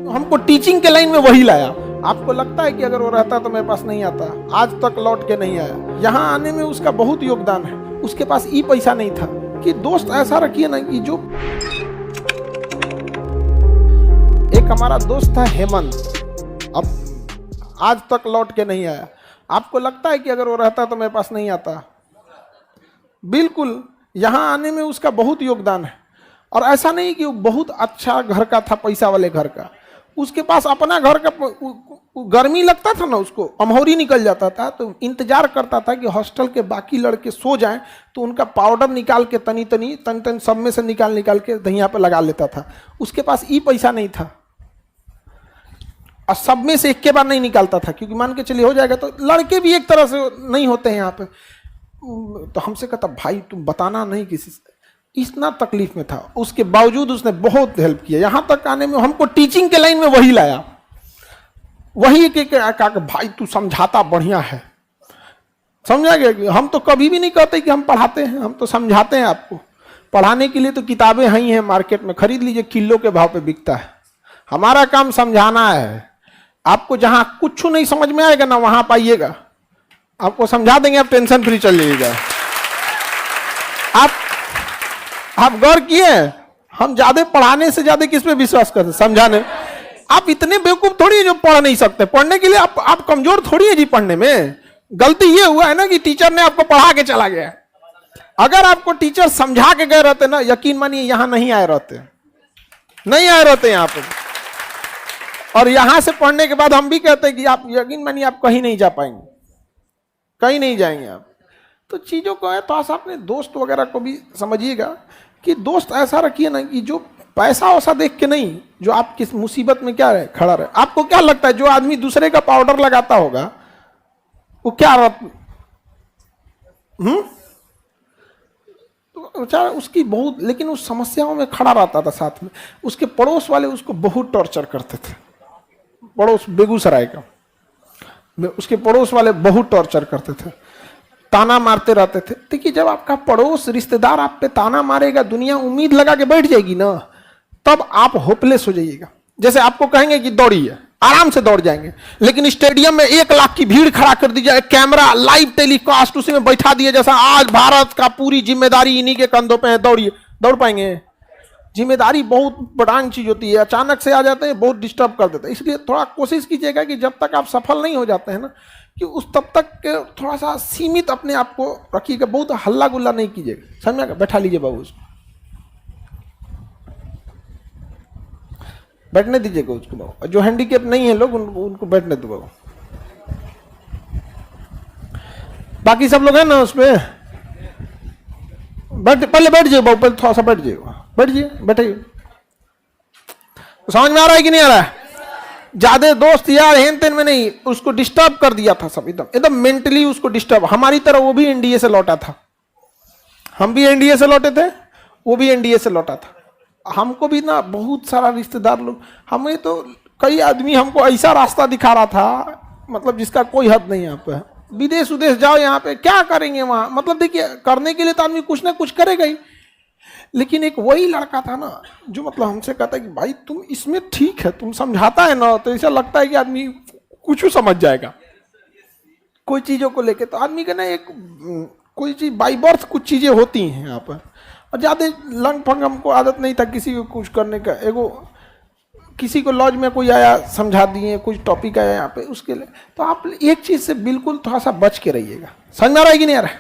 हमको टीचिंग के लाइन में वही लाया। आपको लगता है कि अगर वो रहता तो मेरे पास नहीं आता, आज तक लौट के नहीं आया। यहाँ आने में उसका बहुत योगदान है। उसके पास ई पैसा नहीं था कि दोस्त ऐसा रखिए ना कि जो एक हमारा दोस्त था हेमंत, अब आज तक लौट के नहीं आया। आपको लगता है कि अगर वो रहता तो मेरे पास नहीं आता। बिल्कुल, यहाँ आने में उसका बहुत योगदान है। और ऐसा नहीं कि वो बहुत अच्छा घर का था, पैसा वाले घर का। उसके पास अपना घर का गर्मी लगता था ना, उसको अमहौरी निकल जाता था तो इंतजार करता था कि हॉस्टल के बाकी लड़के सो जाएं तो उनका पाउडर निकाल के तनी सब में से निकाल के दहिया पे लगा लेता था। उसके पास ई पैसा नहीं था और सब में से एक के बार नहीं निकालता था, क्योंकि मान के चलिए हो जाएगा तो लड़के भी एक तरह से नहीं होते हैं यहाँ पे। तो हमसे कहता भाई तुम बताना नहीं किसी से, इतना तकलीफ में था। उसके बावजूद उसने बहुत हेल्प किया। यहाँ तक आने में हमको टीचिंग के लाइन में वही लाया। वही कहा भाई तू समझाता बढ़िया है, समझा गया। हम तो कभी भी नहीं कहते कि हम पढ़ाते हैं, हम तो समझाते हैं आपको। पढ़ाने के लिए तो किताबें ही हैं मार्केट में, खरीद लीजिए, किलो के भाव पे बिकता है। हमारा काम समझाना है। आपको जहां कुछ नहीं समझ में आएगा ना वहां पाइएगा, आपको समझा देंगे, आप टेंशन फ्री चल जाइएगा। आप गौर किए, हम ज्यादा पढ़ाने से ज्यादा किस पे विश्वास करते, समझाने। आप इतने बेवकूफ थोड़ी है जो पढ़ नहीं सकते। पढ़ने के लिए आप कमजोर थोड़ी है जी। पढ़ने में गलती ये हुआ है ना कि टीचर ने आपको पढ़ा के चला गया। अगर आपको टीचर समझा के गए रहते ना, यकीन मानिए यहां नहीं आए रहते, नहीं आए रहते यहाँ पे। और यहां से पढ़ने के बाद हम भी कहते हैं कि आप यकीन मानिए आप कहीं नहीं जा पाएंगे, कहीं नहीं जाएंगे आप। तो चीजों को है, तो आप अपने दोस्त वगैरह को भी समझिएगा कि दोस्त ऐसा रखिए ना कि जो पैसा वैसा देख के नहीं, जो आप किस मुसीबत में क्या रहे खड़ा रहे। आपको क्या लगता है जो आदमी दूसरे का पाउडर लगाता होगा वो क्या तो उसकी बहुत, लेकिन उस समस्याओं में खड़ा रहता था साथ में। उसके पड़ोस वाले उसको बहुत टॉर्चर करते थे। पड़ोस बेगूसराय का, उसके पड़ोस वाले बहुत टॉर्चर करते थे, ताना मारते रहते थे। देखिए जब आपका पड़ोस रिश्तेदार आप पे ताना मारेगा, दुनिया उम्मीद लगा के बैठ जाएगी ना, तब आप होपलेस हो जाइएगा। जैसे आपको कहेंगे कि दौड़िए, आराम से दौड़ जाएंगे, लेकिन स्टेडियम में 1 लाख की भीड़ खड़ा कर दी जाए, कैमरा लाइव टेलीकास्ट उसी में बैठा दिए, जैसा आज भारत का पूरी जिम्मेदारी इन्हीं के कंधों पे है, दौड़िए, दौड़ पाएंगे? जिम्मेदारी बहुत बड़ांग चीज होती है, अचानक से आ जाते हैं, बहुत डिस्टर्ब कर देते हैं। इसलिए थोड़ा कोशिश कीजिएगा कि जब तक आप सफल नहीं हो जाते हैं ना, कि उस तब तक थोड़ा सा सीमित अपने आप को रखिएगा, बहुत हल्ला गुल्ला नहीं कीजिएगा, समझा? बैठा लीजिए बाबू, उसको बैठने दीजिएगा उसको बाबू। जो हैंडीकेप नहीं है लोग उनको बैठने दो बाबू। बाकी सब लोग हैं ना उसमें, पहले बैठ जाइए बाबू, पहले थोड़ा सा बैठ जाइए, बैठिए, बैठिए। समझ में आ रहा है कि नहीं आ रहा है? ज्यादा दोस्त यार हेन तेन में नहीं, उसको डिस्टर्ब कर दिया था सब, एकदम मेंटली उसको डिस्टर्ब। हमारी तरह वो भी एनडीए से लौटा था, हम भी एनडीए से लौटे थे, वो भी एनडीए से लौटा था। हमको भी ना बहुत सारा रिश्तेदार लोग, हमें तो कई आदमी हमको ऐसा रास्ता दिखा रहा था, मतलब जिसका कोई हद नहीं। यहाँ पे विदेश उदेश जाओ, यहाँ पे क्या करेंगे वहां, मतलब देखिए करने के लिए तो आदमी कुछ ना कुछ करेगा ही। लेकिन एक वही लड़का था ना जो मतलब हमसे कहता है कि भाई तुम इसमें ठीक है, तुम समझाता है ना तो ऐसा लगता है कि आदमी कुछ समझ जाएगा कोई चीजों को लेके। तो आदमी का ना एक कोई चीज बाई बर्थ कुछ चीजें होती हैं यहाँ पर, और ज्यादा लंग फंग हमको आदत नहीं था किसी को कुछ करने का। एगो किसी को लॉज में कोई आया, समझा दिए, कुछ टॉपिक आया यहाँ पे उसके लिए, तो आप एक चीज से बिल्कुल थोड़ा सा बच के रहिएगा। समझ में आ रहा है कि नहीं आ रहा है?